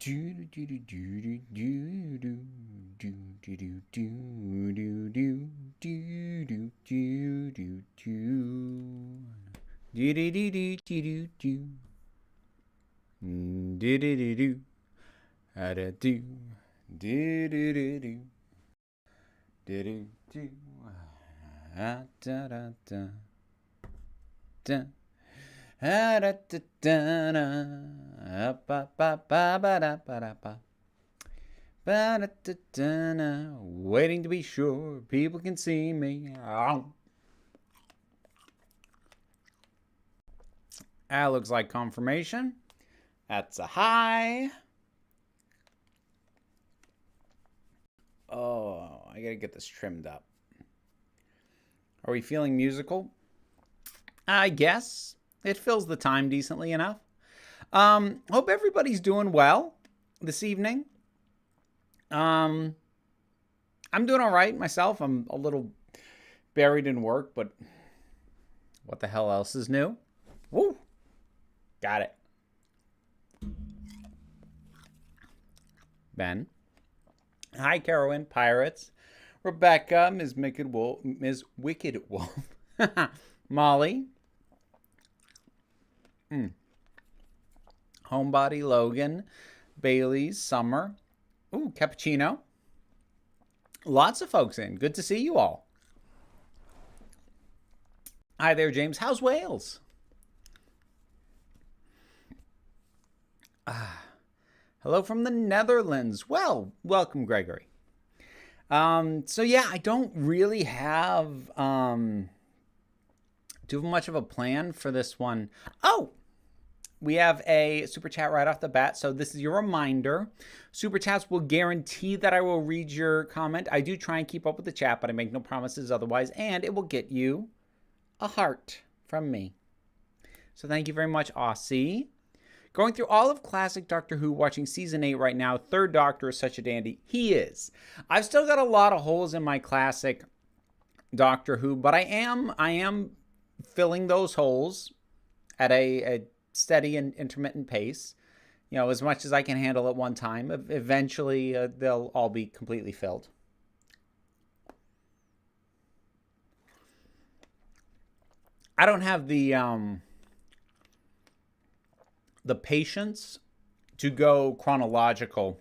Waiting to be sure people can see me. That looks like confirmation. That's a high. Oh, I gotta get this trimmed up. Are we feeling musical? I guess. It fills the time decently enough. Hope everybody's doing well this evening. I'm doing all right myself. I'm a little buried in work, but what the hell else is new? Woo! Got it. Ben. Hi, Carolyn. Pirates. Rebecca. Ms. Wicked Wolf. Molly. Homebody. Logan. Bailey's. Summer. Ooh, Cappuccino. Lots of folks in. Good to see you all. Hi there, James. How's Wales? Hello from the Netherlands. Well, welcome, Gregory. So yeah, I don't really have too much of a plan for this one. Oh, we have a super chat right off the bat. So this is your reminder. Super chats will guarantee that I will read your comment. I do try and keep up with the chat, but I make no promises otherwise. And it will get you a heart from me. So thank you very much, Aussie. Going through all of classic Doctor Who, watching season 8 right now. Third Doctor is such a dandy. He is. I've still got a lot of holes in my classic Doctor Who, but I am filling those holes at a steady and intermittent pace. You know, as much as I can handle at one time. Eventually, they'll all be completely filled. I don't have the patience to go chronological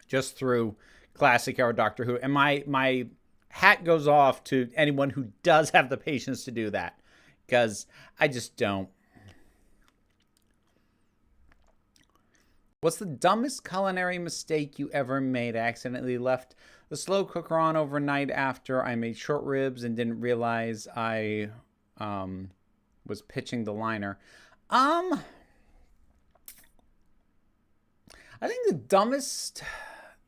just through classic era Doctor Who. And my hat goes off to anyone who does have the patience to do that, because I just don't. What's the dumbest culinary mistake you ever made? I accidentally left the slow cooker on overnight after I made short ribs and didn't realize I was pitching the liner. I think the dumbest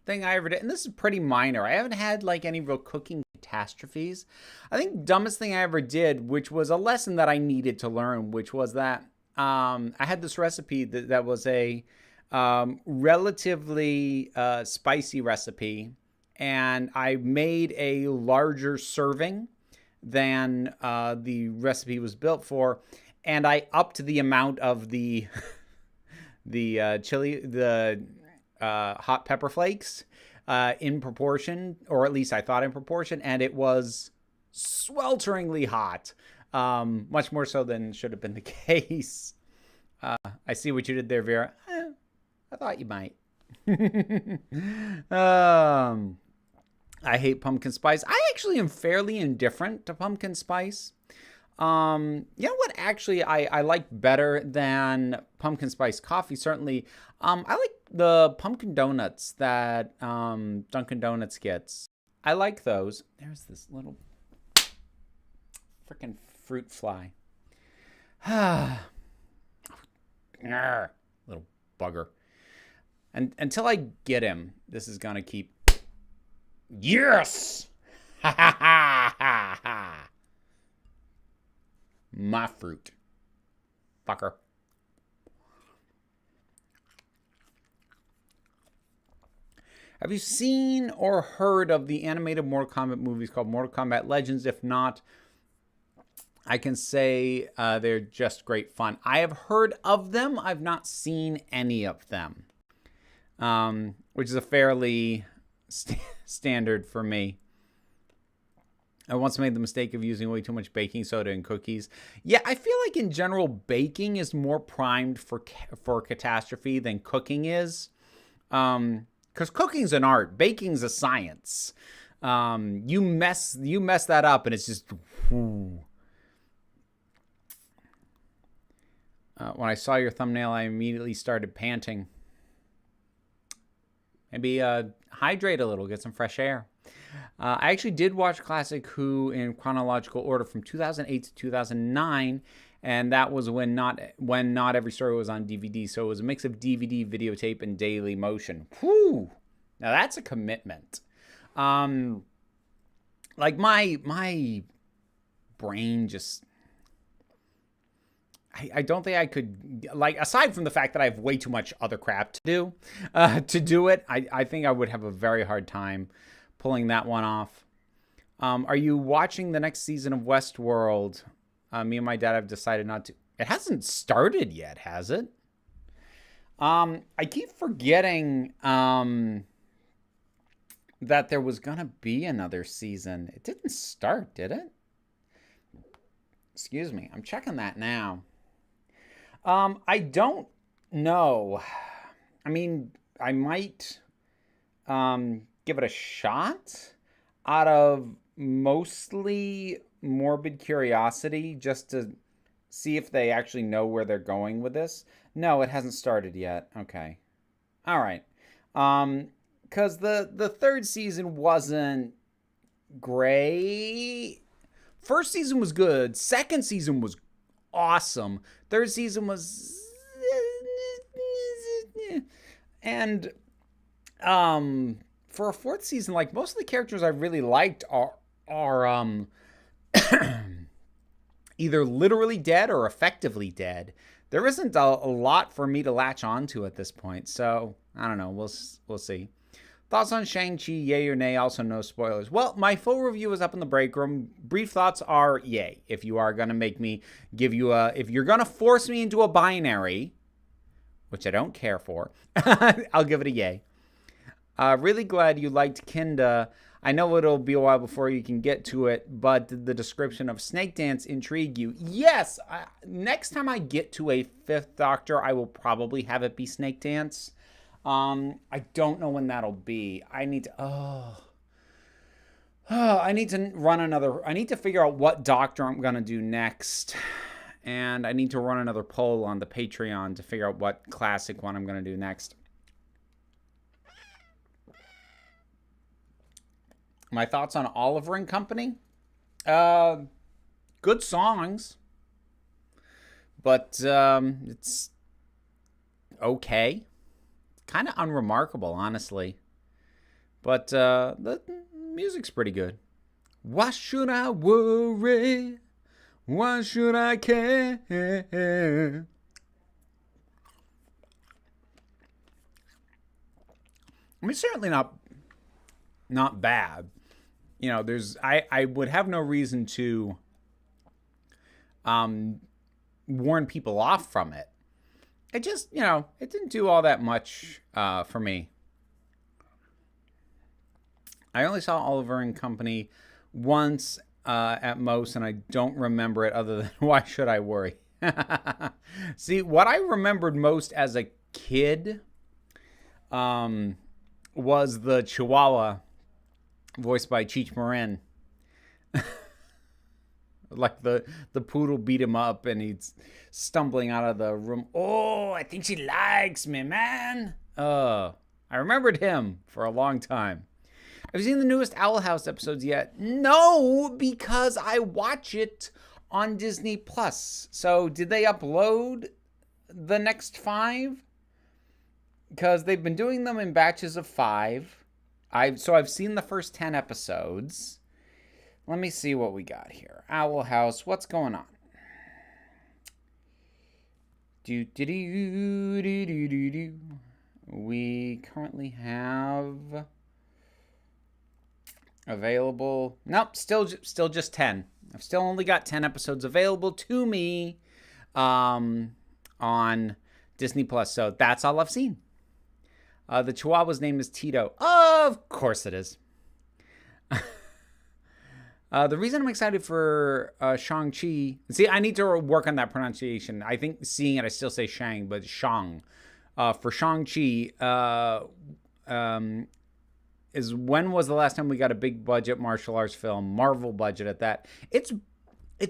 thing I ever did, and this is pretty minor. I haven't had like any real cooking catastrophes. I think the dumbest thing I ever did, which was a lesson that I needed to learn, which was that I had this recipe that was a relatively spicy recipe, and I made a larger serving than the recipe was built for, and I upped the amount of the chili, the hot pepper flakes in proportion, or at least I thought in proportion, and it was swelteringly hot, much more so than should have been the case. I see what you did there, Vera. I thought you might. I hate pumpkin spice. I actually am fairly indifferent to pumpkin spice. You know what actually I like better than pumpkin spice coffee, certainly? I like the pumpkin donuts that Dunkin' Donuts gets. I like those. There's this little freaking fruit fly. Little bugger. And until I get him, this is gonna keep. Yes! Ha ha ha ha ha! My fruit. Fucker. Have you seen or heard of the animated Mortal Kombat movies called Mortal Kombat Legends? If not, I can say they're just great fun. I have heard of them. I've not seen any of them. which is a fairly standard for me. I once made the mistake of using way too much baking soda in cookies. Yeah, I feel like in general, baking is more primed for catastrophe than cooking is. Because cooking's an art, baking's a science. You mess that up, and it's just. When I saw your thumbnail, I immediately started panting. Maybe hydrate a little, get some fresh air. I actually did watch Classic Who in chronological order from 2008 to 2009, and that was when not every story was on DVD. So it was a mix of DVD, videotape, and Daily Motion. Whew! Now that's a commitment. Like my brain just. I don't think I could, like, aside from the fact that I have way too much other crap to do it, I think I would have a very hard time pulling that one off. Are you watching the next season of Westworld? Me and my dad have decided not to. It hasn't started yet, has it? I keep forgetting that there was going to be another season. It didn't start, did it? Excuse me. I'm checking that now. I don't know. I mean, I might give it a shot out of mostly morbid curiosity, just to see if they actually know where they're going with this. No, it hasn't started yet. Okay. All right. Because the third season wasn't great. First season was good. Second season was awesome. Third season was, and for a fourth season, like, most of the characters I really liked are either literally dead or effectively dead. There isn't a lot for me to latch onto at this point, so I don't know. We'll see. Thoughts on Shang-Chi, yay or nay? Also, no spoilers. Well, my full review is up in the break room. Brief thoughts are yay. If you are going to make me give you if you're going to force me into a binary, which I don't care for, I'll give it a yay. Really glad you liked Kinda. I know it'll be a while before you can get to it, but did the description of Snake Dance intrigue you? Yes. Next time I get to a Fifth Doctor, I will probably have it be Snake Dance. I don't know when that'll be. I need to run another. I need to figure out what Doctor I'm gonna do next, and I need to run another poll on the Patreon to figure out what classic one I'm gonna do next. My thoughts on Oliver and Company? Good songs, but it's okay. Kind of unremarkable, honestly. But the music's pretty good. Why should I worry? Why should I care? I mean, certainly not bad. You know, I would have no reason to warn people off from it. It just, it didn't do all that much for me. I only saw Oliver and Company once at most, and I don't remember it other than why should I worry? See, what I remembered most as a kid was the Chihuahua voiced by Cheech Marin. Like the poodle beat him up and he's stumbling out of the room. Oh, I think she likes me, man. I remembered him for a long time. Have you seen the newest Owl House episodes yet? No, because I watch it on Disney Plus. So did they upload the next 5? Because they've been doing them in batches of 5. I've seen the first 10 episodes. Let me see what we got here. Owl House, what's going on? We currently have available. Nope, still just 10. I've still only got 10 episodes available to me on Disney Plus. So that's all I've seen. The Chihuahua's name is Tito. Of course it is. The reason I'm excited for Shang-Chi... See, I need to work on that pronunciation. I think seeing it, I still say Shang, but Shang. For Shang-Chi, is when was the last time we got a big budget martial arts film? Marvel budget at that. It's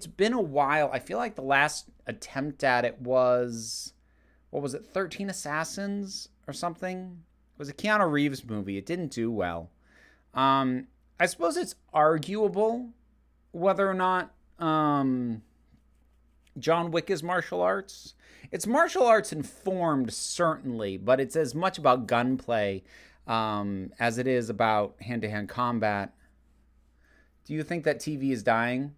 been a while. I feel like the last attempt at it was... What was it? 13 Assassins or something? It was a Keanu Reeves movie. It didn't do well. I suppose it's arguable whether or not John Wick is martial arts. It's martial arts informed, certainly, but it's as much about gunplay as it is about hand-to-hand combat. Do you think that TV is dying?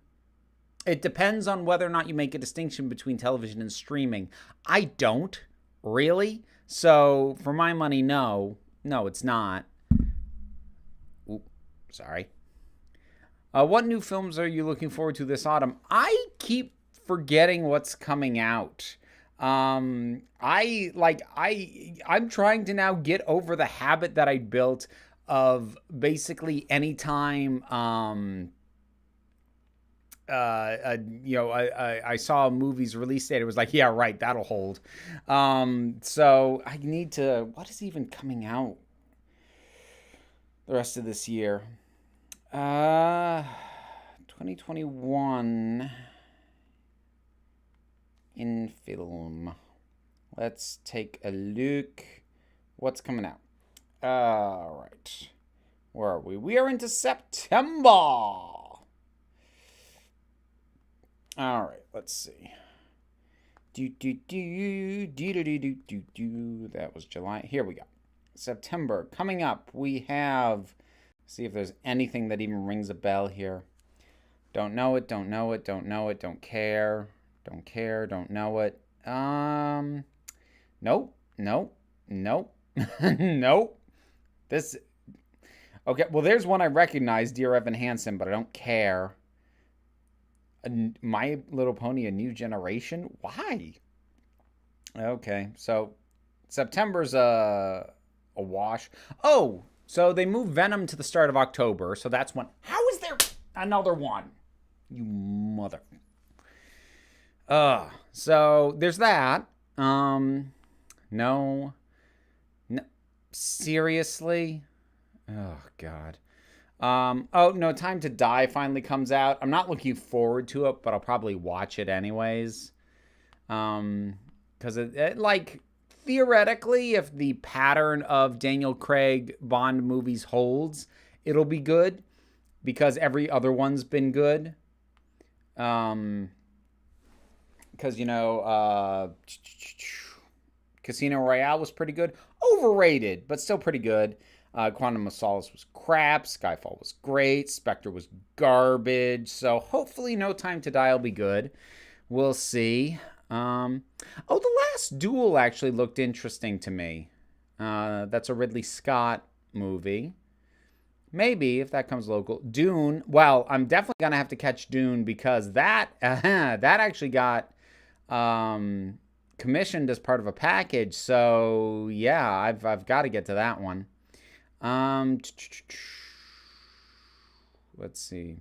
It depends on whether or not you make a distinction between television and streaming. I don't, really. So, for my money, no. No, it's not. Sorry. What new films are you looking forward to this autumn? I keep forgetting what's coming out. I'm trying to now get over the habit that I built of basically anytime I saw a movie's release date, it was like, yeah, right, that'll hold. So I need to, what is even coming out the rest of this year? 2021 in film. Let's take a look. What's coming out? All right. Where are we? We are into September. All right. Let's see. That was July. Here we go. September. Coming up, we have... See if there's anything that even rings a bell here. Don't know it, don't know it, don't know it, don't care. Don't care, don't know it. Nope. Nope. This... Okay, well, there's one I recognize, Dear Evan Hansen, but I don't care. My Little Pony, A New Generation? Why? Okay, so September's a wash. Oh, so they moved Venom to the start of October, so that's one. How is there another one? You mother... So there's that. No. Seriously? Oh, God. Oh, no, Time to Die finally comes out. I'm not looking forward to it, but I'll probably watch it anyways. Because theoretically, if the pattern of Daniel Craig Bond movies holds, it'll be good. Because every other one's been good. Because, Casino Royale was pretty good. Overrated, but still pretty good. Quantum of Solace was crap. Skyfall was great. Spectre was garbage. So hopefully No Time to Die will be good. We'll see. The Last Duel actually looked interesting to me. That's a Ridley Scott movie. Maybe, if that comes local. Dune. Well, I'm definitely going to have to catch Dune because that actually got commissioned as part of a package. So, yeah, I've got to get to that one. Let's see.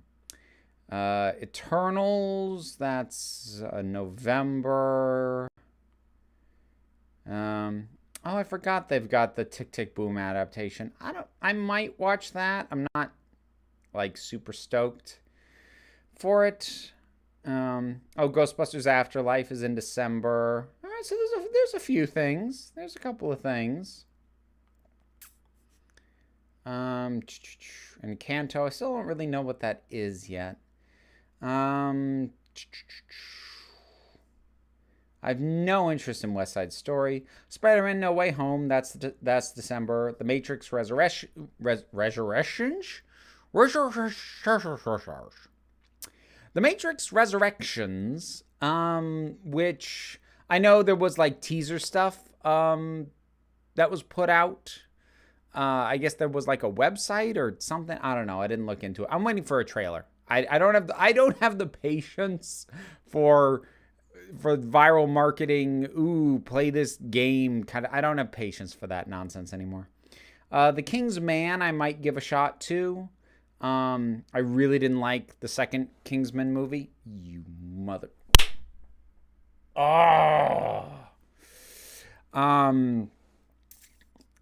Eternals, that's November. I forgot they've got the Tick Tick Boom adaptation. I might watch that. I'm not super stoked for it. Ghostbusters Afterlife is in December. All right, so there's a few things. There's a couple of things. And Kanto, I still don't really know what that is yet. I have no interest in West Side Story. Spider-Man No Way Home, that's December. The Matrix Resurrections? The Matrix Resurrections, which I know there was teaser stuff that was put out. I guess there was a website or something. I don't know. I didn't look into it. I'm waiting for a trailer. I don't have the patience for viral marketing. Ooh, play this game. I don't have patience for that nonsense anymore. The King's Man I might give a shot to. I really didn't like the second Kingsman movie. You mother... Oh.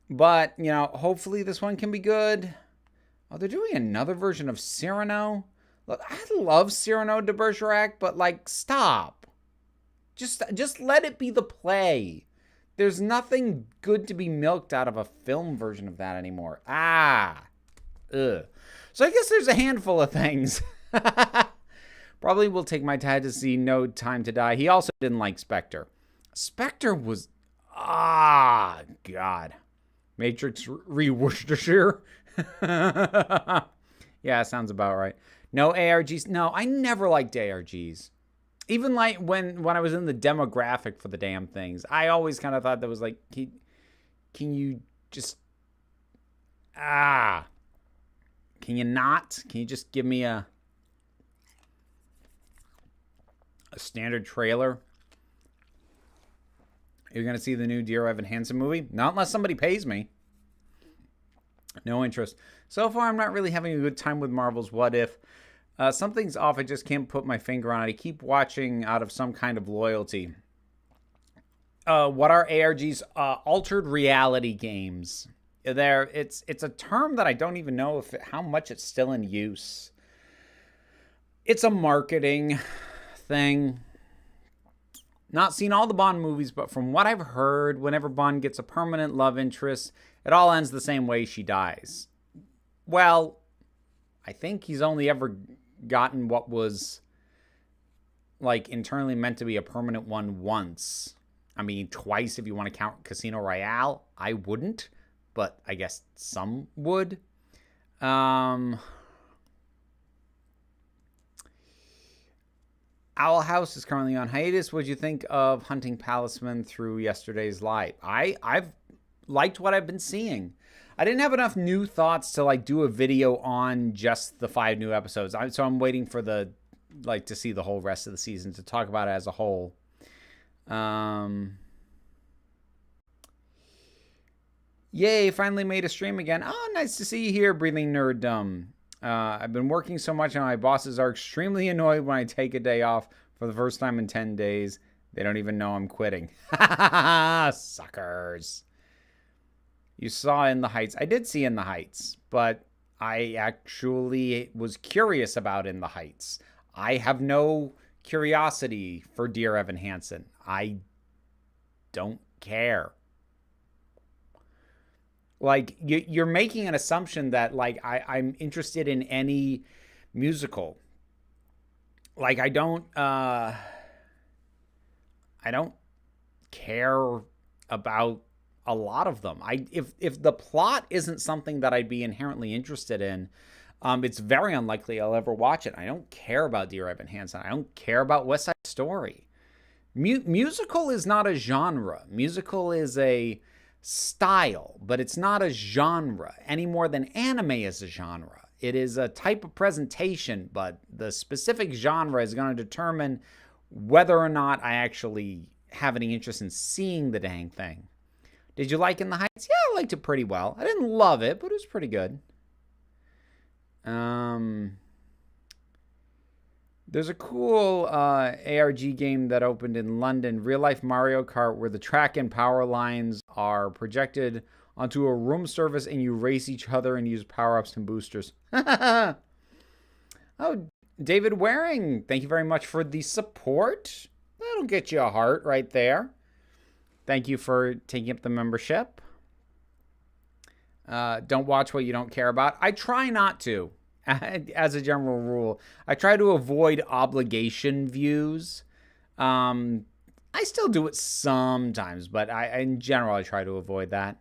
But, you know, hopefully this one can be good. Oh, they're doing another version of Cyrano. Look, I love Cyrano de Bergerac, but, like, stop. Just let it be the play. There's nothing good to be milked out of a film version of that anymore. Ugh. So I guess there's a handful of things. Probably will take my dad to see No Time to Die. He also didn't like Spectre. Spectre was... God. Matrix re-Worcestershire. Yeah, sounds about right. No ARGs. No, I never liked ARGs. Even like when I was in the demographic for the damn things, I always kind of thought that was like, can you just... Can you not? Can you just give me a standard trailer? You're going to see the new Dear Evan Hansen movie? Not unless somebody pays me. No interest. So far, I'm not really having a good time with Marvel's What If. Something's off. I just can't put my finger on it. I keep watching out of some kind of loyalty. What are ARGs? Altered reality games. It's a term that I don't even know how much it's still in use. It's a marketing thing. Not seen all the Bond movies, but from what I've heard, whenever Bond gets a permanent love interest, it all ends the same way: she dies. Well, I think he's only ever gotten what was like internally meant to be a permanent one once. I mean, twice if you want to count Casino Royale. I wouldn't, but I guess some would. Owl House is currently on hiatus. What'd you think of Hunting Palisman through yesterday's live? I've liked what I've been seeing. I didn't have enough new thoughts to like do a video on just the 5 new episodes. So I'm waiting for to see the whole rest of the season to talk about it as a whole. Yay, finally made a stream again. Oh, nice to see you here, Breathing Nerddom. I've been working so much and my bosses are extremely annoyed when I take a day off for the first time in 10 days. They don't even know I'm quitting. Suckers. You saw In the Heights. I did see In the Heights, but I actually was curious about In the Heights. I have no curiosity for Dear Evan Hansen. I don't care. Like, you're making an assumption that, like, I'm interested in any musical. Like, I don't care about a lot of them. If the plot isn't something that I'd be inherently interested in, it's very unlikely I'll ever watch it. I don't care about Dear Evan Hansen. I don't care about West Side Story. Musical is not a genre. Musical is a style, but it's not a genre any more than anime is a genre. It is a type of presentation, but the specific genre is going to determine whether or not I actually have any interest in seeing the dang thing. Did you like In the Heights? Yeah, I liked it pretty well. I didn't love it, but it was pretty good. There's a cool ARG game that opened in London, Real Life Mario Kart, where the track and power lines are projected onto a room surface and you race each other and use power-ups and boosters. Oh, David Waring, thank you very much for the support. That'll get you a heart right there. Thank you for taking up the membership. Don't watch what you don't care about. I try not to. As a general rule, I try to avoid obligation views. I still do it sometimes, but in general, I try to avoid that.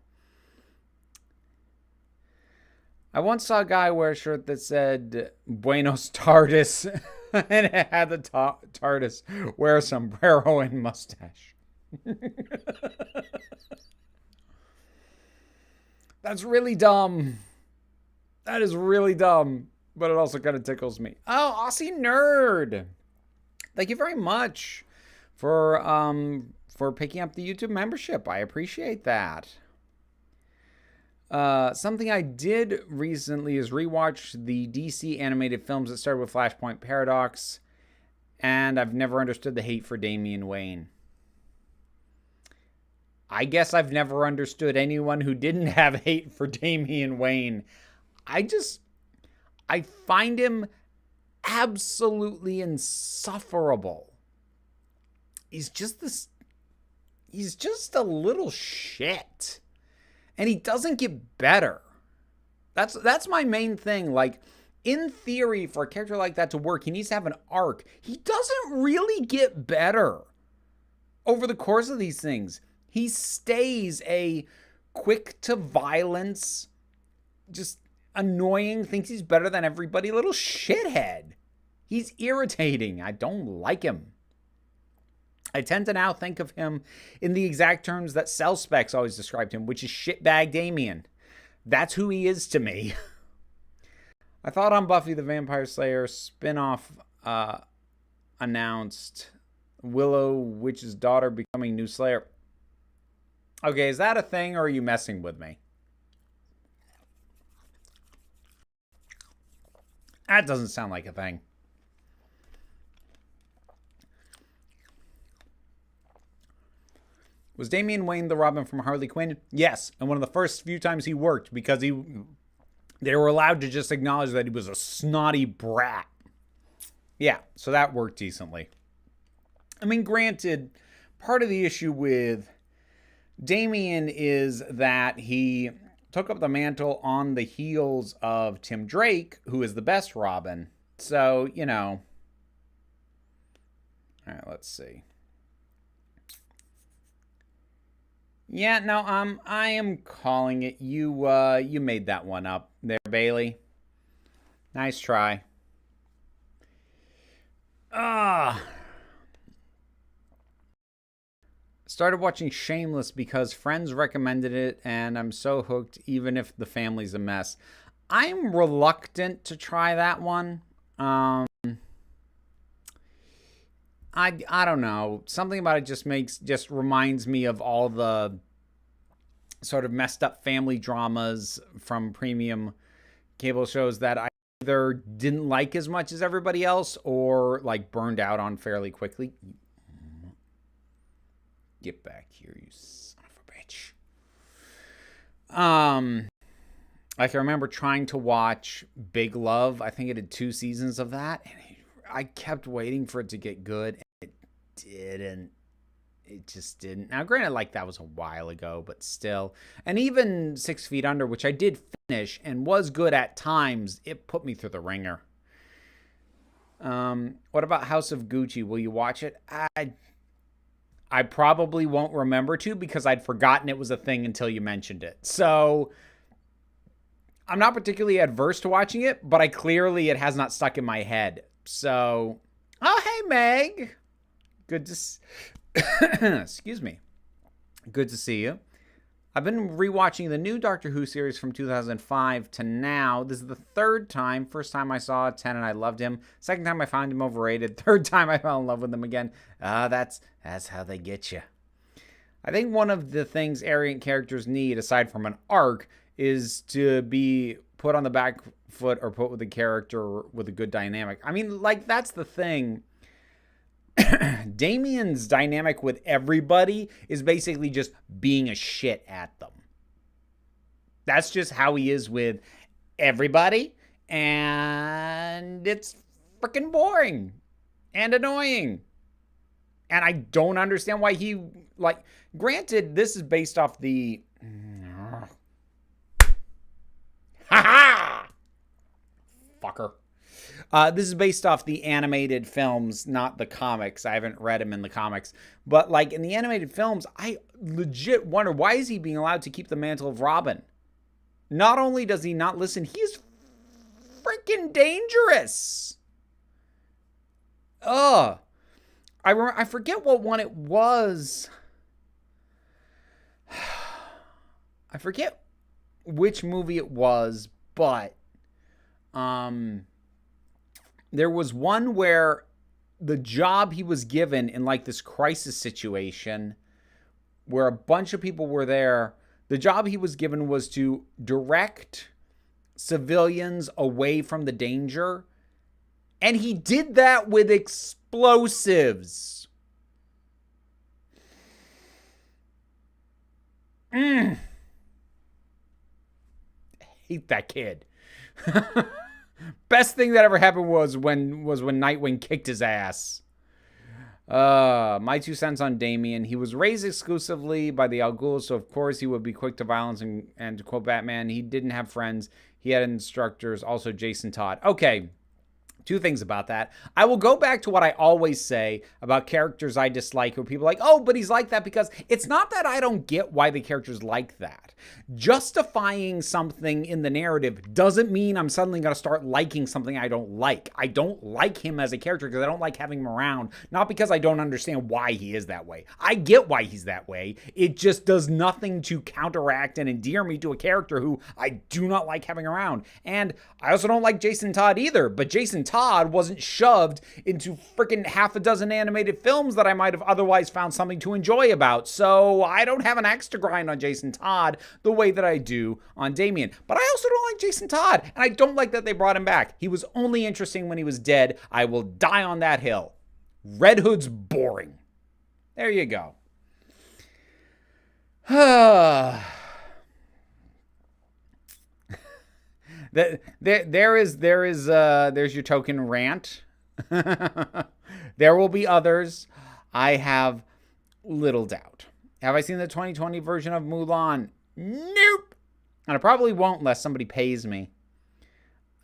I once saw a guy wear a shirt that said Buenos Tardes, and it had the TARDIS wear a sombrero and mustache. That's really dumb. That is really dumb. But it also kind of tickles me. Oh, Aussie Nerd. Thank you very much for picking up the YouTube membership. I appreciate that. Something I did recently is rewatch the DC animated films that started with Flashpoint Paradox, and I've never understood the hate for Damian Wayne. I guess I've never understood anyone who didn't have hate for Damian Wayne. I find him absolutely insufferable. He's just a little shit. And he doesn't get better. That's my main thing. Like, in theory, for a character like that to work, he needs to have an arc. He doesn't really get better over the course of these things. He stays a quick to violence, just annoying, thinks he's better than everybody, little shithead. He's irritating. I don't like him. I tend to now think of him in the exact terms that Cell Specs always described him, which is shitbag Damian. That's who he is to me. I thought on Buffy the Vampire Slayer spinoff announced Willow Witch's daughter becoming new Slayer. Okay, is that a thing or are you messing with me? That doesn't sound like a thing. Was Damian Wayne the Robin from Harley Quinn? Yes, and one of the first few times he worked because they were allowed to just acknowledge that he was a snotty brat. Yeah, so that worked decently. I mean, granted, part of the issue with Damian is that he took up the mantle on the heels of Tim Drake, who is the best Robin. So, you know. All right, let's see. Yeah, no, I am calling it. You made that one up there, Bailey. Nice try. Started watching Shameless because friends recommended it, and I'm so hooked, even if the family's a mess. I'm reluctant to try that one. I don't know. Something about it just reminds me of all the sort of messed up family dramas from premium cable shows that I either didn't like as much as everybody else or like burned out on fairly quickly. Get back here, you son of a bitch. Like I remember trying to watch Big Love. I think it had 2 seasons of that, and I kept waiting for it to get good. Didn't. It just didn't. Now, granted, like that was a while ago, but still. And even 6 Feet Under, which I did finish and was good at times, it put me through the ringer. What about House of Gucci? Will you watch it? I probably won't remember to because I'd forgotten it was a thing until you mentioned it. So I'm not particularly adverse to watching it, but it has not stuck in my head. So, oh, hey, Meg. Good to excuse me. Good to see you. I've been rewatching the new Doctor Who series from 2005 to now. This is the 3rd time. First time I saw Tennant, I loved him. Second time I found him overrated. 3rd time I fell in love with him again. That's how they get you. I think one of the things Aryan characters need, aside from an arc, is to be put on the back foot or put with a character with a good dynamic. I mean, like, that's the thing. Damian's dynamic with everybody is basically just being a shit at them. That's just how he is with everybody, and it's freaking boring and annoying. And I don't understand why he, like, granted, this is based off the fucker. This is based off the animated films, not the comics. I haven't read them in the comics. But, like, in the animated films, I legit wonder, why is he being allowed to keep the mantle of Robin? Not only does he not listen, he's freaking dangerous. I forget what one it was. I forget which movie it was, but there was one where the job he was given in like this crisis situation where a bunch of people were there, The job he was given was to direct civilians away from the danger, and he did that with explosives. Hate that kid. Best thing that ever happened was when Nightwing kicked his ass. My 2 cents on Damian. He was raised exclusively by the Al Ghul, so of course he would be quick to violence, and to quote Batman, he didn't have friends. He had instructors, also Jason Todd. Okay. 2 things about that. I will go back to what I always say about characters I dislike, where people are like, oh, but he's like that, because it's not that I don't get why the character's like that. Justifying something in the narrative doesn't mean I'm suddenly going to start liking something I don't like. I don't like him as a character because I don't like having him around, not because I don't understand why he is that way. I get why he's that way. It just does nothing to counteract and endear me to a character who I do not like having around. And I also don't like Jason Todd either, but Jason Todd wasn't shoved into freaking half a dozen animated films that I might have otherwise found something to enjoy about. So I don't have an axe to grind on Jason Todd the way that I do on Damian. But I also don't like Jason Todd, and I don't like that they brought him back. He was only interesting when he was dead. I will die on that hill. Red Hood's boring. There you go. There's your token rant. There will be others. I have little doubt. Have I seen the 2020 version of Mulan? Nope. And I probably won't unless somebody pays me.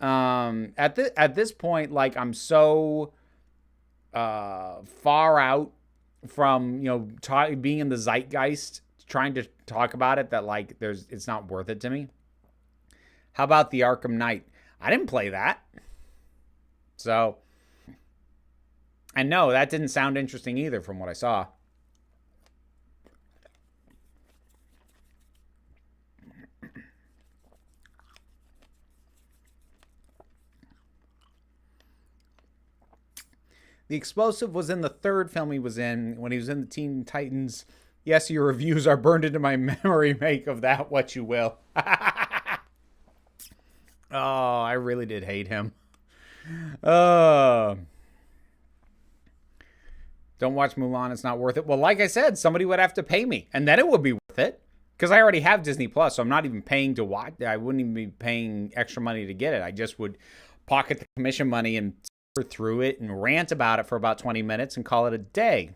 At this point, like, I'm so far out from, being in the zeitgeist, trying to talk about it, that like it's not worth it to me. How about the Arkham Knight? I didn't play that. So, and no, that didn't sound interesting either from what I saw. The explosive was in the 3rd film he was in, when he was in the Teen Titans. Yes, your reviews are burned into my memory. Make of that what you will. Oh, I really did hate him. Don't watch Mulan. It's not worth it. Well, like I said, somebody would have to pay me, and then it would be worth it. Because I already have Disney Plus, so I'm not even paying to watch. I wouldn't even be paying extra money to get it. I just would pocket the commission money and through it and rant about it for about 20 minutes and call it a day.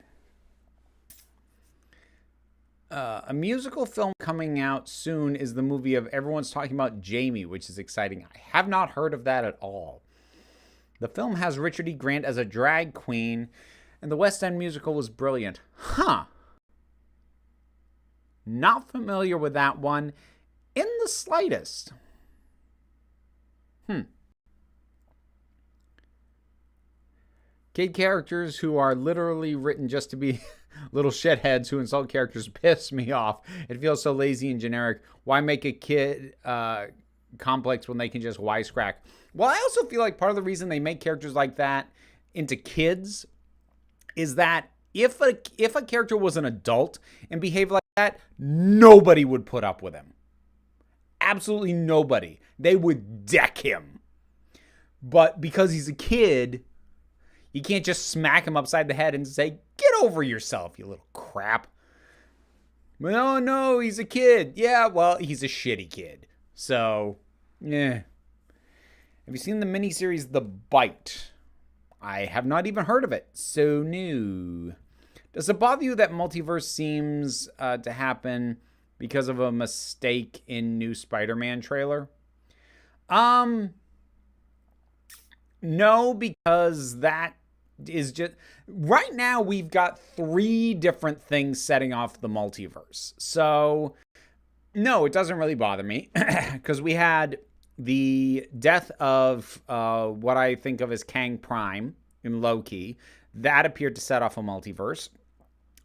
A musical film coming out soon is the movie of Everyone's Talking About Jamie, which is exciting. I have not heard of that at all. The film has Richard E. Grant as a drag queen, and the West End musical was brilliant. Huh. Not familiar with that one in the slightest. Kid characters who are literally written just to be little shitheads who insult characters piss me off. It feels so lazy and generic. Why make a kid complex when they can just wisecrack? Well, I also feel like part of the reason they make characters like that into kids is that if a character was an adult and behaved like that, nobody would put up with him. Absolutely nobody. They would deck him. But because he's a kid, you can't just smack him upside the head and say, get over yourself, you little crap. No, he's a kid. Yeah, well, he's a shitty kid. So, yeah. Have you seen the miniseries The Bite? I have not even heard of it. So new. Does it bother you that multiverse seems to happen because of a mistake in new Spider-Man trailer? No, because that is just... Right now, we've got 3 different things setting off the multiverse. So, no, it doesn't really bother me. Because we had the death of what I think of as Kang Prime in Loki. That appeared to set off a multiverse.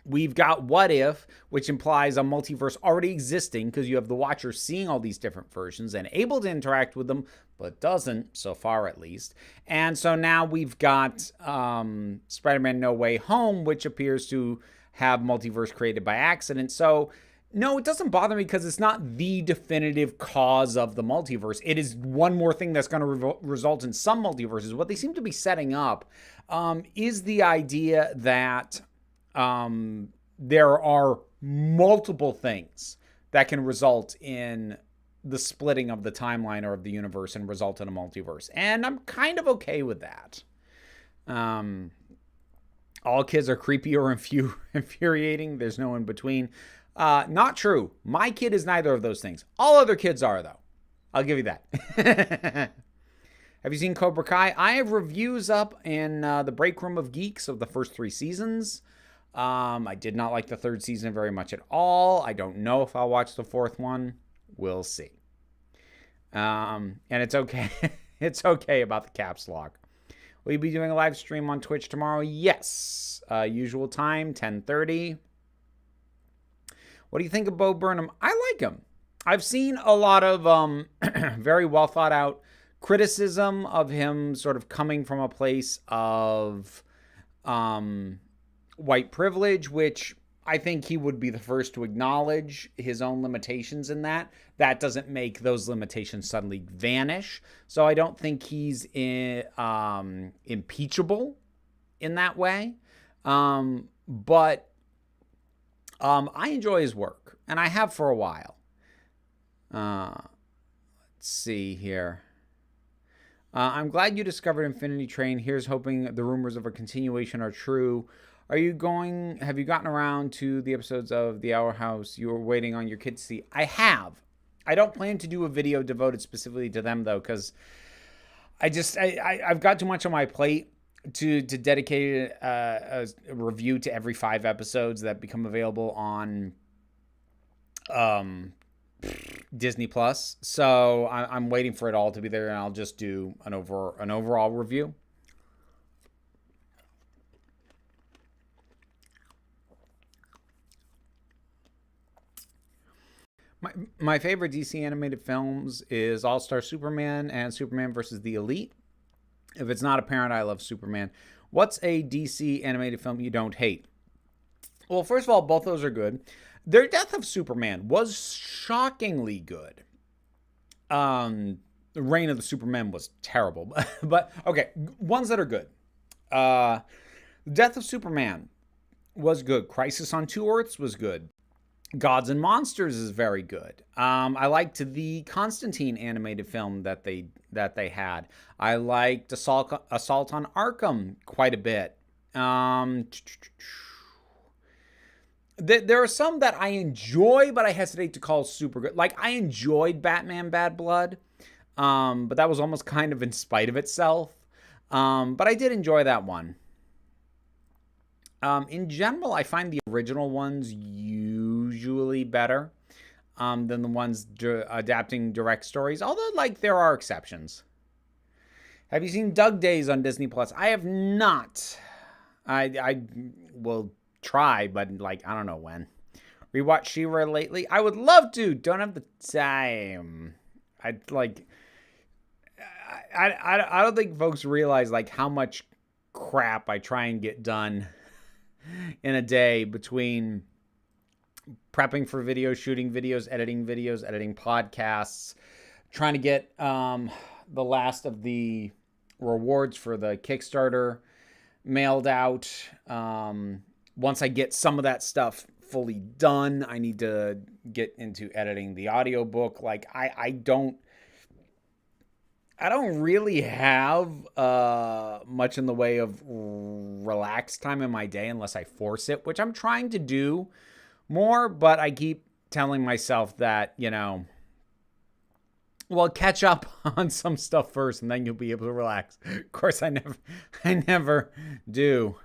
We've got What If, which implies a multiverse already existing because you have the Watcher seeing all these different versions and able to interact with them, but doesn't, so far at least. And so now we've got Spider-Man No Way Home, which appears to have multiverse created by accident. So No, it doesn't bother me because it's not the definitive cause of the multiverse. It is one more thing that's going to result in some multiverses. What they seem to be setting up is the idea that there are multiple things that can result in the splitting of the timeline or of the universe and result in a multiverse. And I'm kind of okay with that. All kids are creepy or infuriating. There's no in between. Not true. My kid is neither of those things. All other kids are, though. I'll give you that. Have you seen Cobra Kai? I have reviews up in the break room of Geeks of the first 3 seasons. I did not like the 3rd season very much at all. I don't know if I'll watch the 4th one. We'll see. And it's okay. It's okay about the caps lock. Will you be doing a live stream on Twitch tomorrow? Yes. Usual time, 10:30. What do you think of Bo Burnham? I like him. I've seen a lot of very well thought out criticism of him sort of coming from a place of white privilege, which I think he would be the first to acknowledge his own limitations in that. That doesn't make those limitations suddenly vanish. So I don't think he's impeachable in that way. But I enjoy his work, and I have for a while. Let's see here. I'm glad you discovered Infinity Train. Here's hoping the rumors of a continuation are true. Have you gotten around to the episodes of The Hour House you were waiting on your kids to see? I have. I don't plan to do a video devoted specifically to them, though, because I've got too much on my plate to dedicate a review to every 5 episodes that become available on Disney Plus. So I'm waiting for it all to be there, and I'll just do an overall review. My favorite DC animated films is All-Star Superman and Superman vs. the Elite. If it's not apparent, I love Superman. What's a DC animated film you don't hate? Well, first of all, both those are good. Their Death of Superman was shockingly good. The Reign of the Superman was terrible. But, okay, ones that are good. Death of Superman was good. Crisis on Two Earths was good. Gods and Monsters is very good. I liked the Constantine animated film that they had. I liked Assault on Arkham quite a bit. There are some that I enjoy, but I hesitate to call super good. Like, I enjoyed Batman Bad Blood, but that was almost kind of in spite of itself. But I did enjoy that one. In general, I find the original ones usually better than the ones adapting direct stories, although, like, there are exceptions. Have you seen Doug Days on Disney Plus? I have not. I will try, but, like, I don't know when. Rewatched She-Ra lately? I would love to. Don't have the time. I don't think folks realize, like, how much crap I try and get done in a day between prepping for videos, shooting videos, editing podcasts, trying to get the last of the rewards for the Kickstarter mailed out. Once I get some of that stuff fully done, I need to get into editing the audiobook. Like, I don't really have much in the way of relaxed time in my day unless I force it, which I'm trying to do more, but I keep telling myself that, well, catch up on some stuff first and then you'll be able to relax. Of course, I never do.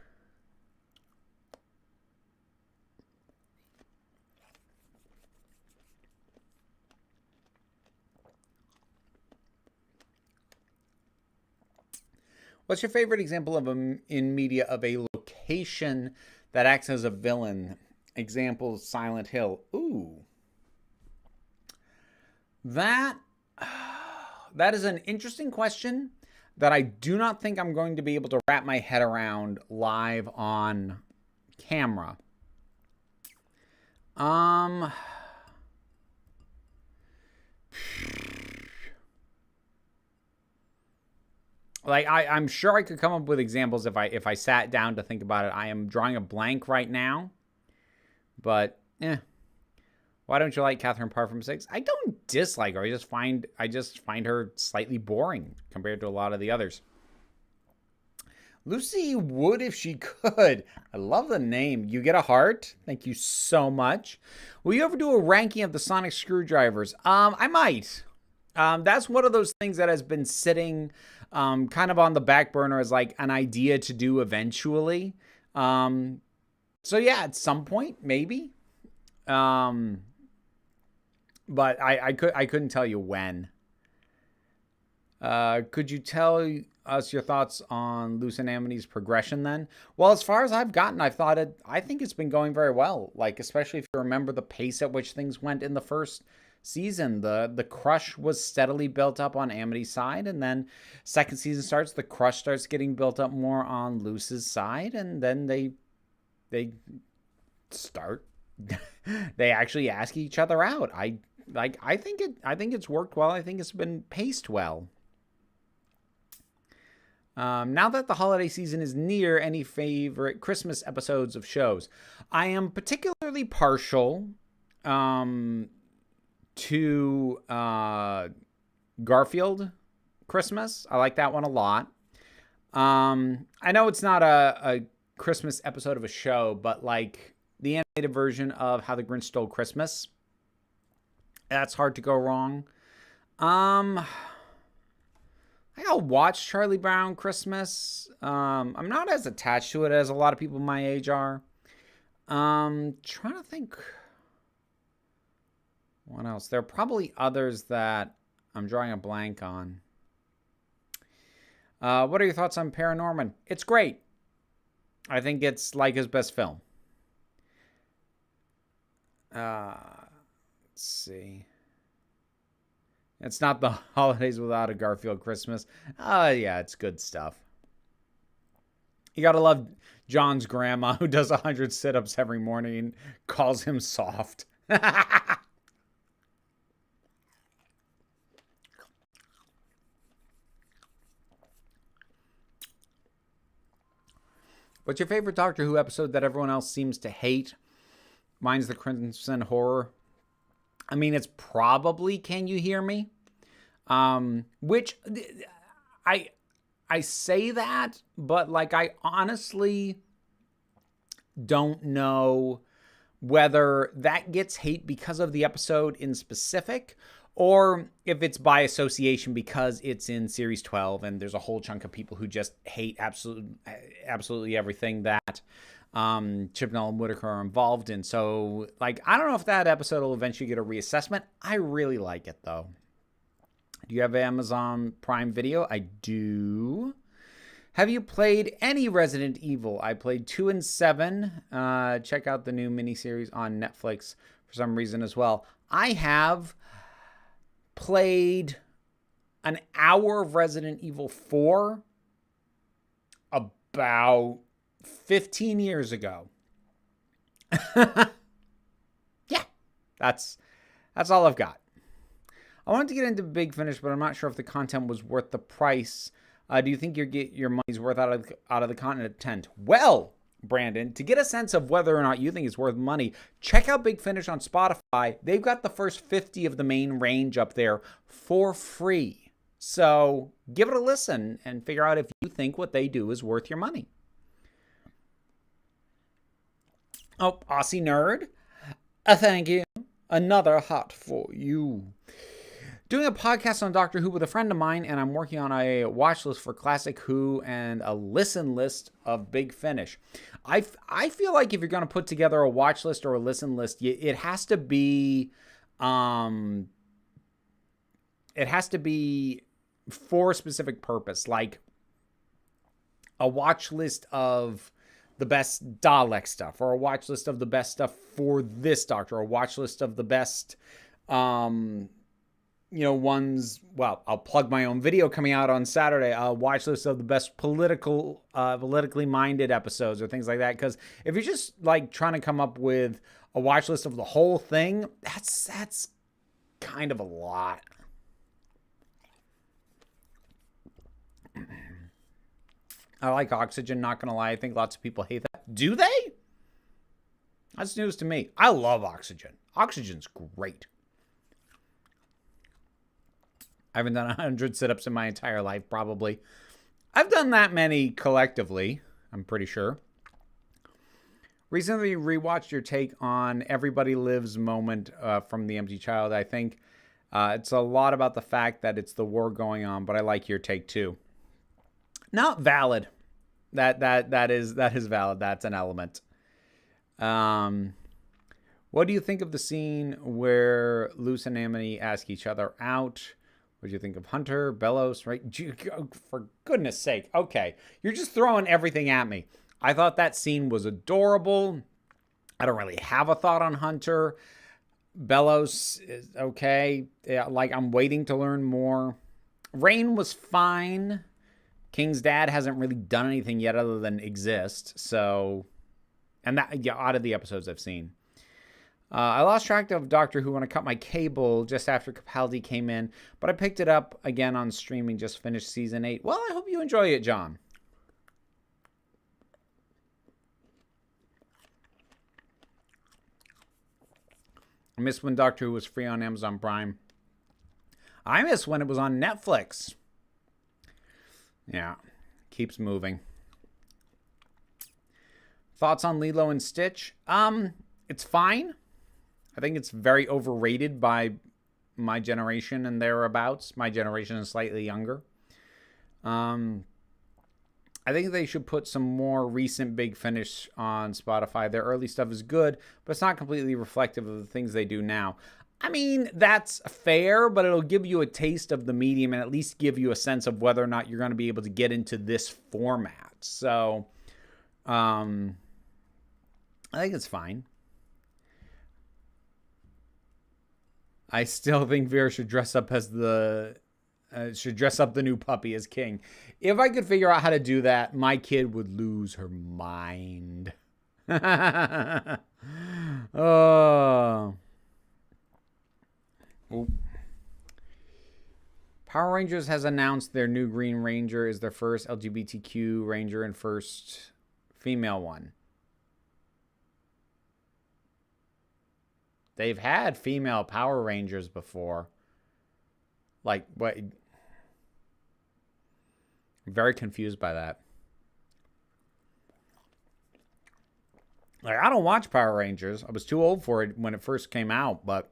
What's your favorite example of in media of a location that acts as a villain? Example, Silent Hill. Ooh. That is an interesting question that I do not think I'm going to be able to wrap my head around live on camera. Like I'm sure I could come up with examples if I sat down to think about it. I am drawing a blank right now, but why don't you like Catherine Parr from Six? I don't dislike her. I just find her slightly boring compared to a lot of the others. Lucy would if she could. I love the name. You get a heart. Thank you so much. Will you ever do a ranking of the sonic screwdrivers? I might. That's one of those things that has been sitting kind of on the back burner as like an idea to do eventually. So yeah, at some point, maybe. But I couldn't tell you when. Could you tell us your thoughts on Loose and Amity's progression then? Well, as far as I've gotten, I think it's been going very well. Like, especially if you remember the pace at which things went in the first season. The crush was steadily built up on Amity's side, and then second season starts, the crush starts getting built up more on Loose's side, and then they start they actually ask each other out. I think it's worked well. I think it's been paced well. Now that the holiday season is near, any favorite Christmas episodes of shows? I am particularly partial to Garfield Christmas. I like that one a lot. I know it's not a Christmas episode of a show, but like the animated version of How the Grinch Stole Christmas, that's hard to go wrong. I'll watch Charlie Brown Christmas. I'm not as attached to it as a lot of people my age are. Trying to think what else. There are probably others that I'm drawing a blank on. What are your thoughts on Paranorman? It's great. I think it's like his best film. Let's see. It's not the holidays without a Garfield Christmas. Yeah, it's good stuff. You gotta love John's grandma who does 100 sit-ups every morning and calls him soft. What's your favorite Doctor Who episode that everyone else seems to hate? Mine's the Crimson Horror. I mean, it's probably Can You Hear Me? Which I say that, but like I honestly don't know whether that gets hate because of the episode in specific, or if it's by association because it's in series 12 and there's a whole chunk of people who just hate absolutely everything that Chibnall and Whitaker are involved in. So, like, I don't know if that episode will eventually get a reassessment. I really like it, though. Do you have Amazon Prime Video? I do. Have you played any Resident Evil? I played 2 and 7. Check out the new miniseries on Netflix for some reason as well. I have played an hour of Resident Evil 4 about 15 years ago. Yeah, that's all I've got. I wanted to get into Big Finish, but I'm not sure if the content was worth the price. Do you think you get your money's worth out of the content? Well, Brandon, to get a sense of whether or not you think it's worth money, check out Big Finish on Spotify. They've got the first 50 of the main range up there for free. So give it a listen and figure out if you think what they do is worth your money. Oh, Aussie Nerd, thank you. Another hot for you. Doing a podcast on Doctor Who with a friend of mine, and I'm working on a watch list for Classic Who and a listen list of Big Finish. I feel like if you're going to put together a watch list or a listen list, it has to be for a specific purpose, like a watch list of the best Dalek stuff, or a watch list of the best stuff for this Doctor, or a watch list of the best ones. Well, I'll plug my own video coming out on Saturday. A watch list of the best politically minded episodes or things like that. Because if you're just like trying to come up with a watch list of the whole thing, that's kind of a lot. I like Oxygen, not going to lie. I think lots of people hate that. Do they? That's news to me. I love Oxygen. Oxygen's great. I haven't done 100 sit-ups in my entire life, probably. I've done that many collectively, I'm pretty sure. Recently rewatched your take on Everybody Lives moment from The Empty Child. I think it's a lot about the fact that it's the war going on, but I like your take too. Not valid. That is valid. That's an element. What do you think of the scene where Luce and Amity ask each other out? What do you think of Hunter, Bellows, right? For goodness sake. Okay. You're just throwing everything at me. I thought that scene was adorable. I don't really have a thought on Hunter. Bellows is okay. Yeah, like, I'm waiting to learn more. Rain was fine. King's dad hasn't really done anything yet other than exist. So, and that, yeah, out of the episodes I've seen. I lost track of Doctor Who when I cut my cable just after Capaldi came in, but I picked it up again on streaming, just finished season 8. Well, I hope you enjoy it, John. I miss when Doctor Who was free on Amazon Prime. I miss when it was on Netflix. Yeah, keeps moving. Thoughts on Lilo and Stitch? It's fine. I think it's very overrated by my generation and thereabouts. My generation is slightly younger. I think they should put some more recent Big Finish on Spotify. Their early stuff is good, but it's not completely reflective of the things they do now. I mean, that's fair, but it'll give you a taste of the medium and at least give you a sense of whether or not you're going to be able to get into this format. So, I think it's fine. I still think Vera should dress up as the new puppy as King. If I could figure out how to do that, my kid would lose her mind. Oh. Power Rangers has announced their new Green Ranger is their first LGBTQ Ranger and first female one. They've had female Power Rangers before. Like, what? I'm very confused by that. Like, I don't watch Power Rangers. I was too old for it when it first came out, but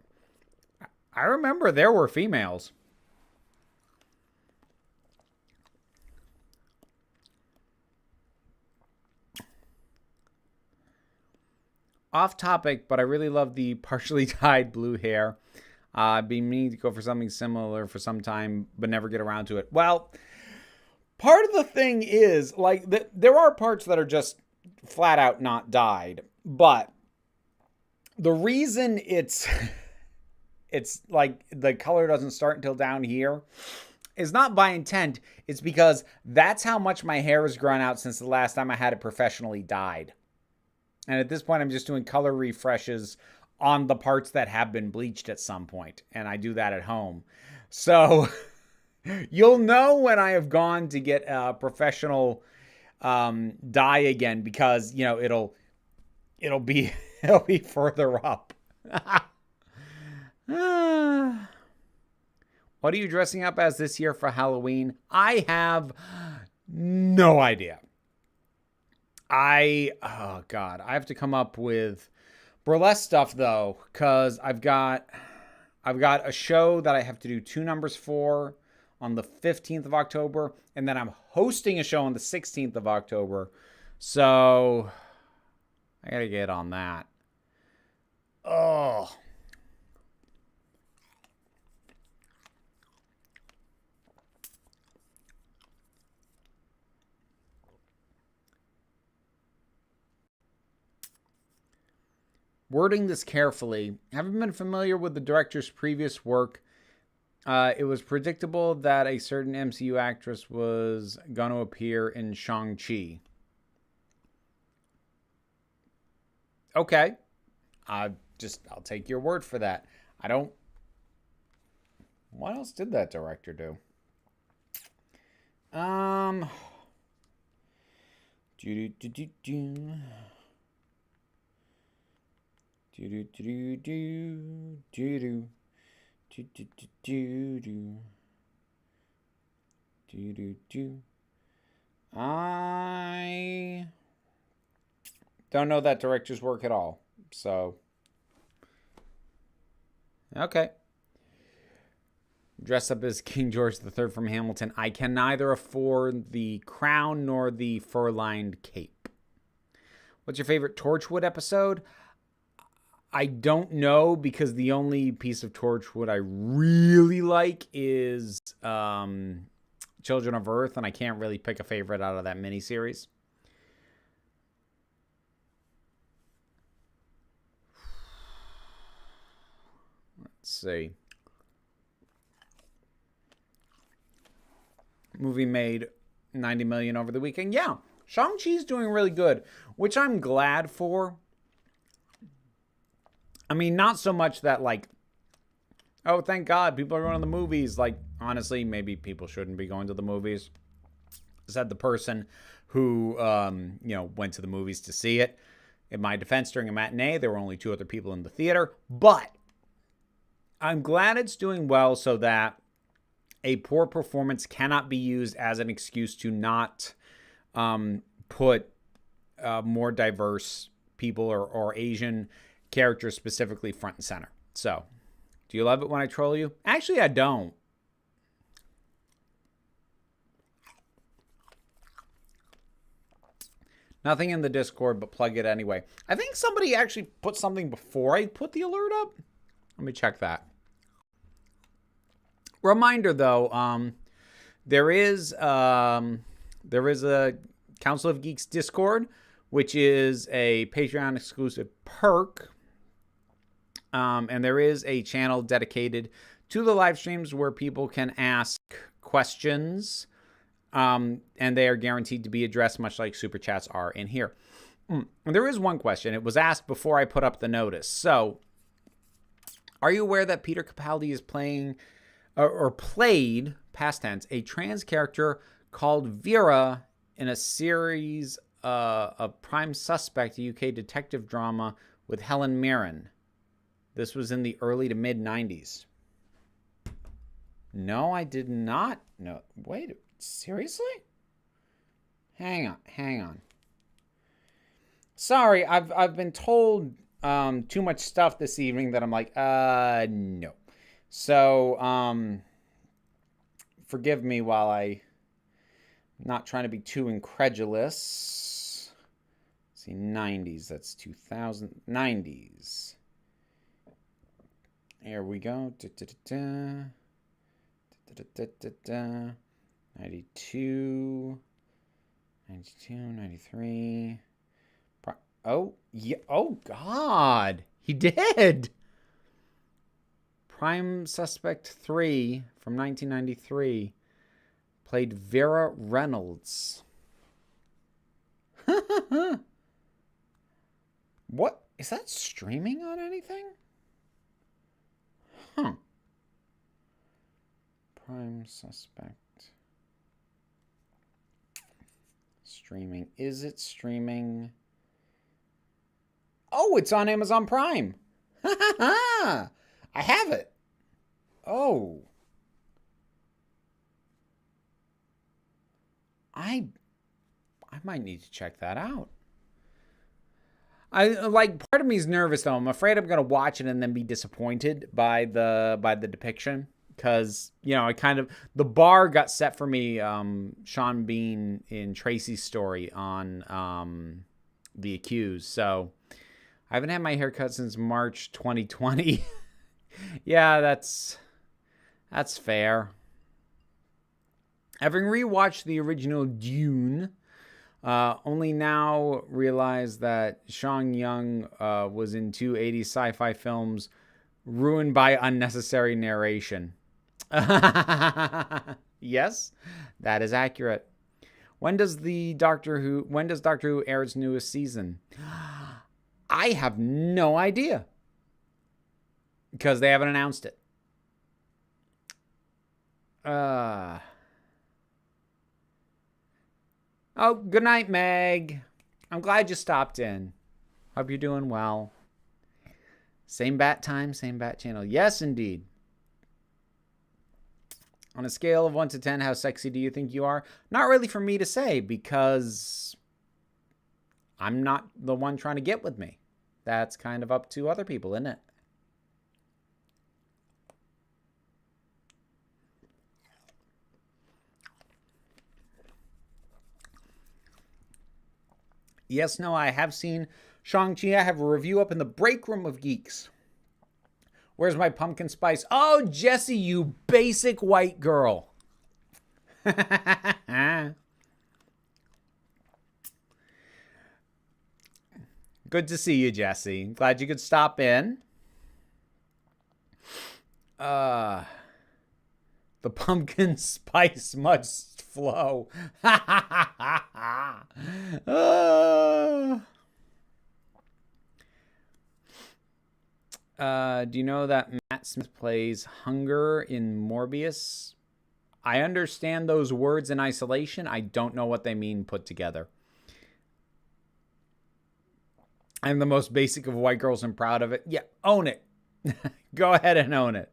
I remember there were females. Off topic, but I really love the partially dyed blue hair. I've been meaning to go for something similar for some time, but never get around to it. Well, part of the thing is, like, there are parts that are just flat out not dyed, but the reason it's like the color doesn't start until down here is not by intent. It's because that's how much my hair has grown out since the last time I had it professionally dyed. And at this point, I'm just doing color refreshes on the parts that have been bleached at some point. And I do that at home. So you'll know when I have gone to get a professional dye again, because, you know, it'll be further up. What are you dressing up as this year for Halloween? I have no idea. Oh God, I have to come up with burlesque stuff though, because I've got a show that I have to do 2 numbers for on the 15th of October, and then I'm hosting a show on the 16th of October. So I gotta get on that. Oh. Wording this carefully. Having been familiar with the director's previous work, it was predictable that a certain MCU actress was going to appear in Shang-Chi. Okay. I'll take your word for that. What else did that director do? Do do do do do do do do do do do do do do do do. I don't know that director's work at all. So, okay. Dress up as King George III from Hamilton. I can neither afford the crown nor the fur-lined cape. What's your favorite Torchwood episode? I don't know, because the only piece of Torchwood I really like is Children of Earth, and I can't really pick a favorite out of that miniseries. Let's see. Movie made $90 million over the weekend. Yeah, Shang-Chi's doing really good, which I'm glad for. I mean, not so much that, like, oh, thank God people are going to the movies. Like, honestly, maybe people shouldn't be going to the movies. Said the person who, went to the movies to see it. In my defense, during a matinee, there were only 2 other people in the theater. But I'm glad it's doing well, so that a poor performance cannot be used as an excuse to not put more diverse people or Asian characters specifically front and center. So, do you love it when I troll you? Actually, I don't. Nothing in the Discord, but plug it anyway. I think somebody actually put something before I put the alert up. Let me check that. Reminder, though, there is a Council of Geeks Discord, which is a Patreon exclusive perk. And there is a channel dedicated to the live streams where people can ask questions, and they are guaranteed to be addressed, much like super chats are in here. And there is one question. It was asked before I put up the notice. So, are you aware that Peter Capaldi is playing or played, past tense, a trans character called Vera in a series of Prime Suspect, a UK detective drama with Helen Mirren? This was in the early to mid 90s. No, I did not. No, wait, seriously? Hang on. Sorry, I've been told too much stuff this evening that I'm like, no. So, forgive me while I'm not trying to be too incredulous. Let's see, 90s, that's 2000, 90s. Here we go. 92, 93. Oh, yeah. Oh, God. He did. Prime Suspect 3 from 1993 played Vera Reynolds. What? Is that streaming on anything? Huh. Prime Suspect. Streaming. Is it streaming? Oh, it's on Amazon Prime. I have it. Oh. I might need to check that out. Part of me is nervous though. I'm afraid I'm gonna watch it and then be disappointed by the depiction, because the bar got set for me. Sean Bean in Tracy's story on The Accused. So I haven't had my haircut since March 2020. Yeah, that's fair. Having rewatched the original Dune, only now realize that Sean Young was in 2 80s sci-fi films ruined by unnecessary narration. Yes, that is accurate. When does Doctor Who air its newest season? I have no idea, because they haven't announced it. Oh, good night, Meg. I'm glad you stopped in. Hope you're doing well. Same bat time, same bat channel. Yes, indeed. On a scale of 1 to 10, how sexy do you think you are? Not really for me to say, because I'm not the one trying to get with me. That's kind of up to other people, isn't it? Yes, no, I have seen Shang-Chi. I have a review up in the break room of Geeks. Where's my pumpkin spice? Oh, Jessie, you basic white girl. Good to see you, Jessie. Glad you could stop in. The pumpkin spice must flow. Do you know that Matt Smith plays Hunger in Morbius? I understand those words in isolation. I don't know what they mean put together. I'm the most basic of white girls and proud of it. Yeah, own it. Go ahead and own it.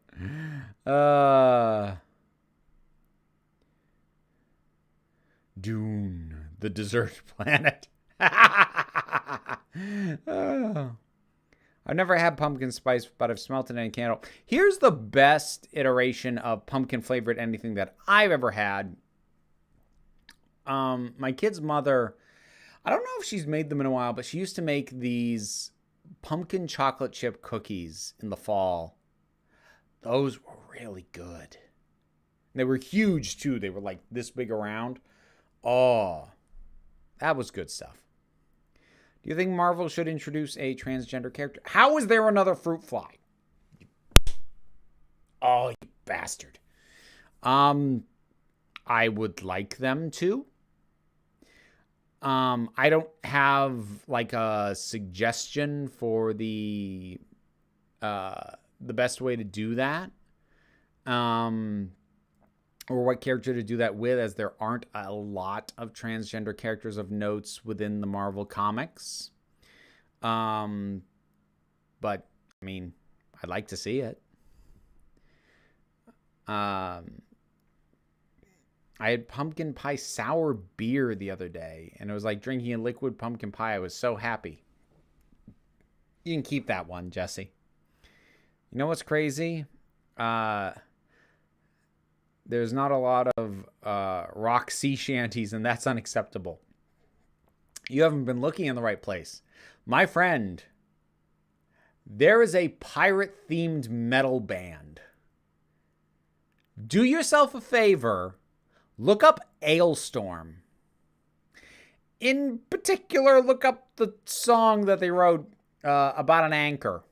Dune, the desert planet. I've never had pumpkin spice, but I've smelt it in a candle. Here's the best iteration of pumpkin flavored anything that I've ever had. My kid's mother, I don't know if she's made them in a while, but she used to make these pumpkin chocolate chip cookies in the fall. Those were really good. They were huge, too. They were like this big around. Oh, that was good stuff. Do you think Marvel should introduce a transgender character? How is there another fruit fly? Oh, you bastard. I would like them to. I don't have like a suggestion for the best way to do that. Or what character to do that with, as there aren't a lot of transgender characters of notes within the Marvel comics. But, I mean, I'd like to see it. I had pumpkin pie sour beer the other day, and it was like drinking a liquid pumpkin pie. I was so happy. You can keep that one, Jesse. You know what's crazy? There's not a lot of rock sea shanties, and that's unacceptable. You haven't been looking in the right place. My friend, there is a pirate-themed metal band. Do yourself a favor. Look up Ailstorm. In particular, look up the song that they wrote about an anchor.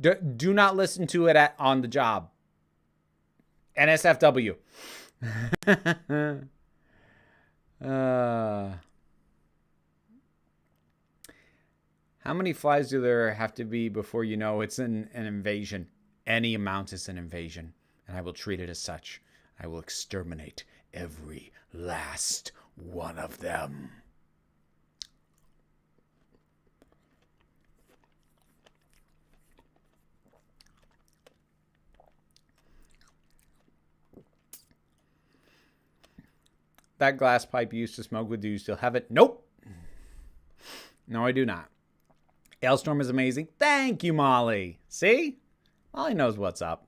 Do not listen to it on the job. NSFW. How many flies do there have to be before you know it's an invasion? Any amount is an invasion, and I will treat it as such. I will exterminate every last one of them. That glass pipe you used to smoke with, do you still have it? Nope. No, I do not. Ailstorm is amazing. Thank you, Molly. See? Molly knows what's up.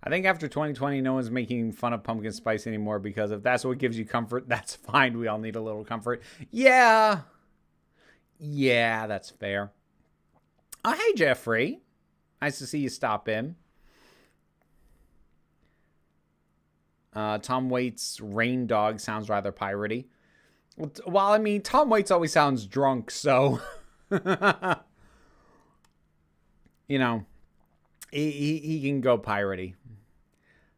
I think after 2020, no one's making fun of pumpkin spice anymore, because if that's what gives you comfort, that's fine. We all need a little comfort. Yeah. Yeah, that's fair. Oh, hey, Jeffrey. Nice to see you stop in. Tom Waits' Rain Dog sounds rather piratey. Well, I mean, Tom Waits always sounds drunk, so... you know, he can go piratey.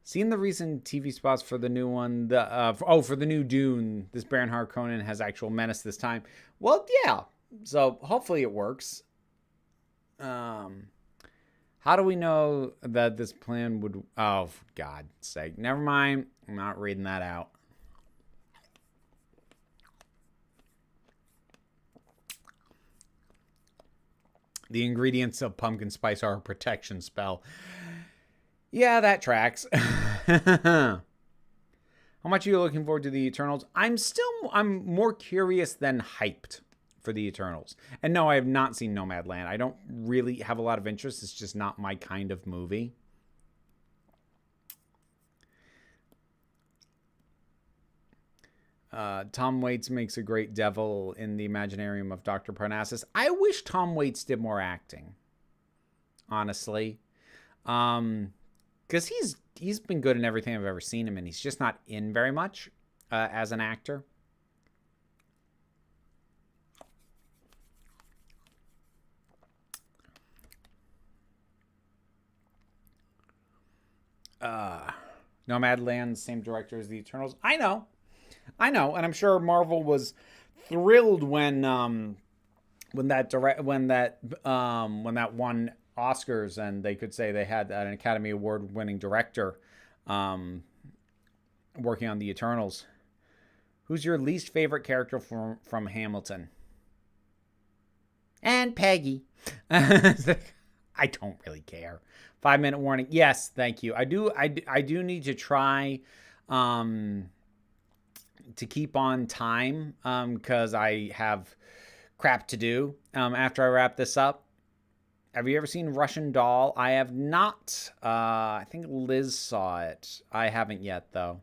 Seen the recent TV spots for the new one, for the new Dune. This Baron Harkonnen has actual menace this time. Well, yeah. So hopefully it works. How How do we know that this plan would... Oh, for God's sake. Never mind. I'm not reading that out. The ingredients of pumpkin spice are a protection spell. Yeah, that tracks. How much are you looking forward to the Eternals? I'm more curious than hyped for the Eternals. And no, I have not seen Nomadland. I don't really have a lot of interest. It's just not my kind of movie. Tom Waits makes a great devil in the Imaginarium of Dr. Parnassus. I wish Tom Waits did more acting, honestly. Because he's been good in everything I've ever seen him in. He's just not in very much as an actor. Nomadland, same director as the Eternals. I know, and I'm sure Marvel was thrilled when that won Oscars and they could say they had an Academy Award-winning director working on the Eternals. Who's your least favorite character from Hamilton? And Peggy. I don't really care. 5-minute warning. Yes, thank you. I do need to try to keep on time because I have crap to do after I wrap this up. Have you ever seen Russian Doll? I have not. I think Liz saw it. I haven't yet, though.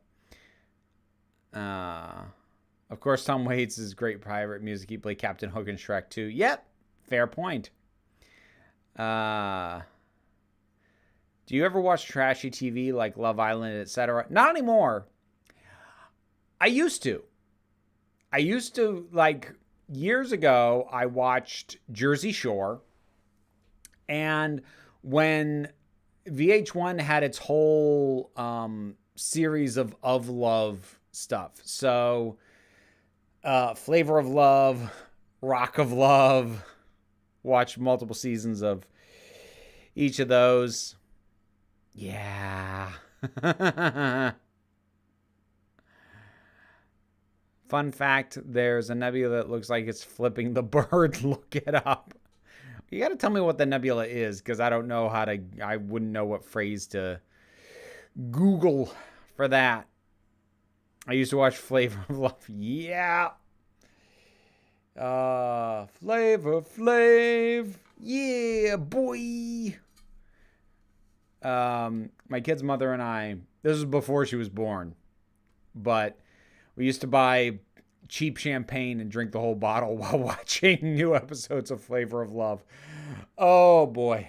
Of course, Tom Waits is great pirate music. He played Captain Hook in Shrek 2. Yep, fair point. Do you ever watch trashy TV like Love Island, etc.? Not anymore. I used to. Like, years ago, I watched Jersey Shore. And when VH1 had its whole series of love stuff. So, Flavor of Love, Rock of Love, watched multiple seasons of each of those. Yeah. Fun fact, there's a nebula that looks like it's flipping the bird. Look it up. You got to tell me what the nebula is, because I don't know I wouldn't know what phrase to Google for that. I used to watch Flavor of Love. Yeah. Flavor Flav. Yeah, boy. My kid's mother and I, this was before she was born, but we used to buy cheap champagne and drink the whole bottle while watching new episodes of Flavor of Love. Oh, boy.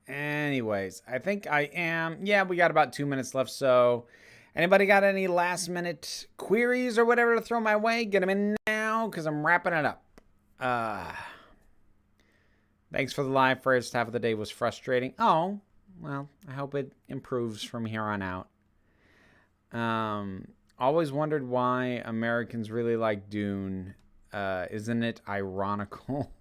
Anyways, I think I am. Yeah, we got about 2 minutes left, so anybody got any last minute queries or whatever to throw my way? Get them in now, because I'm wrapping it up. Thanks for the live. First half of the day was frustrating. Oh, well, I hope it improves from here on out. Always wondered why Americans really like Dune. Isn't it ironical?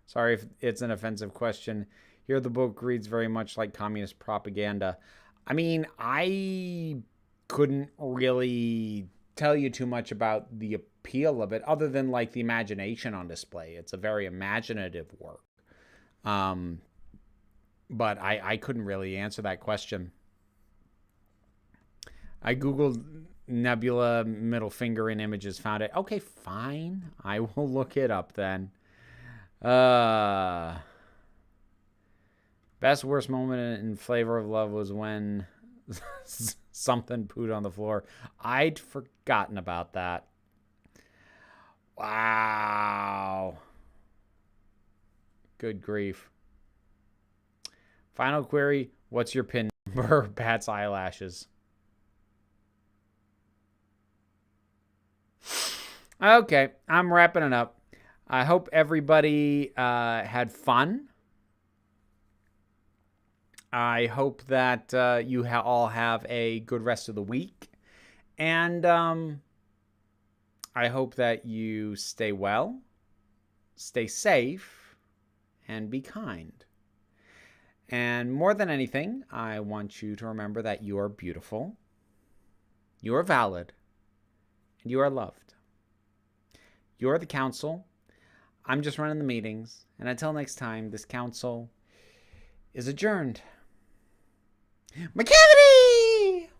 Sorry if it's an offensive question. Here the book reads very much like communist propaganda. I mean, I couldn't really tell you too much about the appeal of it other than like the imagination on display. It's a very imaginative work. But I couldn't really answer that question. I Googled nebula middle finger in images, found it. Okay, fine. I will look it up then. Best worst moment in Flavor of Love was when something pooed on the floor. I'd forgotten about that. Wow. Good grief. Final query. What's your pin number? Pat's eyelashes. Okay, I'm wrapping it up. I hope everybody had fun. I hope that you all have a good rest of the week. And I hope that you stay well, stay safe, and be kind. And more than anything, I want you to remember that you are beautiful, you are valid, and you are loved. You're the council. I'm just running the meetings. And until next time, this council is adjourned. My cavity!